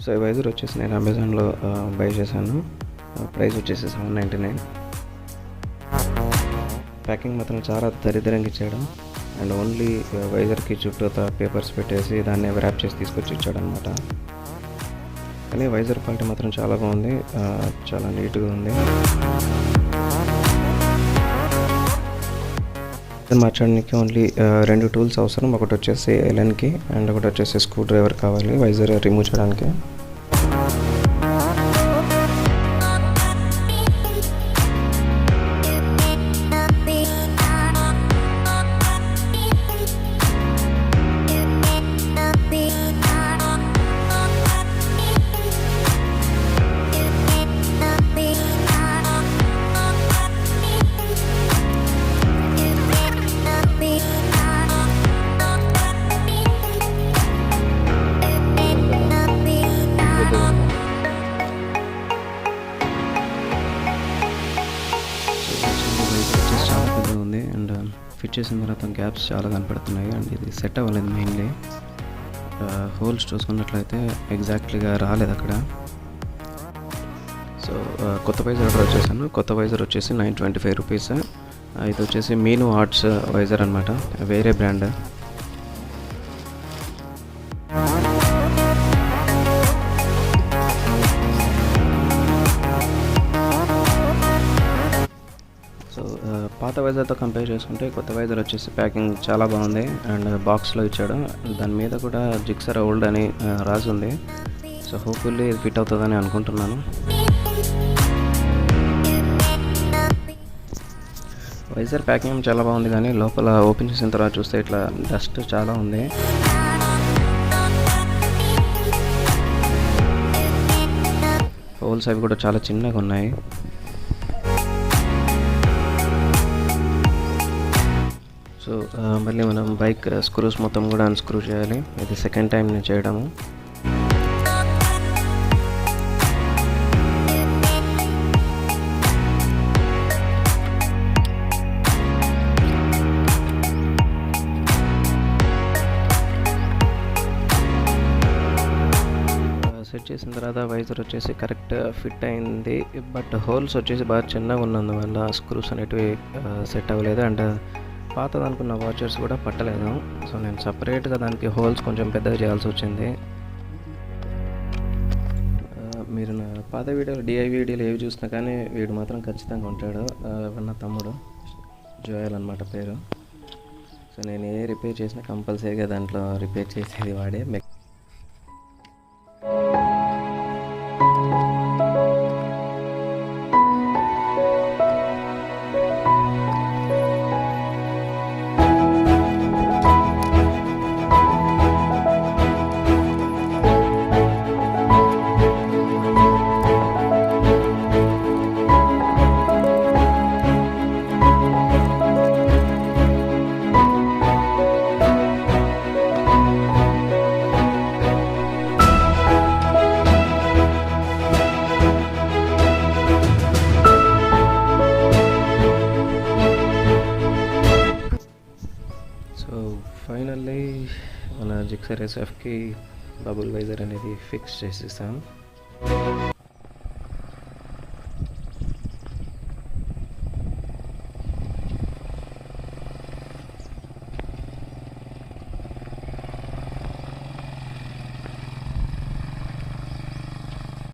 So ఈ visor వచ్చేసి నేను అమెజాన్లో బై చేశాను. ప్రైస్ వచ్చేసి $799. ప్యాకింగ్ మాత్రం చాలా దరిద్రంగా ఇచ్చాడు. అండ్ ఓన్లీ వైజర్కి చుట్టూతా పేపర్స్ పెట్టేసి దాన్ని ర్యాప్ చేసి తీసుకొచ్చి ఇచ్చాడు అనమాట. కానీ వైజర్ క్వాలిటీ మాత్రం చాలా బాగుంది, చాలా నీట్గా ఉంది. మార్చడానికి ఓన్లీ 2 టూల్స్ అవసరం. ఒకటి వచ్చేసి ఎలెన్కి అండ్ ఒకటి వచ్చేసి స్క్రూ డ్రైవర్ కావాలి వైజర్ రిమూవ్ చేయడానికి. చాలా పెద్దగా ఉంది అండ్ ఫిట్ చేసిన తర్వాత గ్యాప్స్ చాలా కనపడుతున్నాయి. అండ్ ఇది సెట్ అవ్వలేదు. మెయిన్లీ హోల్స్ చూసుకున్నట్లయితే ఎగ్జాక్ట్లీగా రాలేదు అక్కడ. సో కొత్త వైజర్ ఆర్డర్ వచ్చేసాను. కొత్త వైజర్ వచ్చేసి $925. ఇది వచ్చేసి మీను ఆర్ట్స్ వైజర్ అనమాట, వేరే బ్రాండ్. సో పాత వైజర్తో కంపేర్ చేసుకుంటే కొత్త వైజర్ వచ్చేసి ప్యాకింగ్ చాలా బాగుంది అండ్ బాక్స్లో ఇచ్చాడు. దాని మీద కూడా జిక్సర్ ఓల్డ్ అని రాసి ఉంది. సో హోప్ఫుల్లీ ఇది ఫిట్ అవుతుందని అనుకుంటున్నాను. వైజర్ ప్యాకింగ్ చాలా బాగుంది కానీ లోపల ఓపెన్ చేసిన తర్వాత చూస్తే ఇట్లా డస్ట్ చాలా ఉంది. హోల్స్ అవి కూడా చాలా చిన్నగా ఉన్నాయి. సో మళ్ళీ మనం బైక్ స్క్రూస్ మొత్తం కూడా అన్స్క్రూ చేయాలి. ఇది సెకండ్ టైం నేను చేయడము. సెట్ చేసిన తర్వాత వైజర్ వచ్చేసి కరెక్ట్ ఫిట్ అయింది. బట్ హోల్స్ వచ్చేసి బాగా చిన్నగా ఉన్నందువల్ల స్క్రూస్ అనేటివి సెట్ అవ్వలేదు. అండ్ పాతది అనుకున్న వాచర్స్ కూడా పట్టలేదు. సో నేను సపరేట్గా దానికి హోల్స్ కొంచెం పెద్దగా చేయాల్సి వచ్చింది. మీరు నా పాత వీడియోలు DI వీడియోలు ఏవి చూసినా కానీ వీడు మాత్రం ఖచ్చితంగా ఉంటాడు. నా తమ్ముడు జోయల్ అనమాట పేరు. సో నేను ఏ రిపేర్ చేసినా కంపల్సరీగా దాంట్లో రిపేర్ చేసేది వాడే. ఫైనల్లీ మన జిక్సర్ SFకి బబుల్ వైజర్ అనేది ఫిక్స్ చేసేసాం.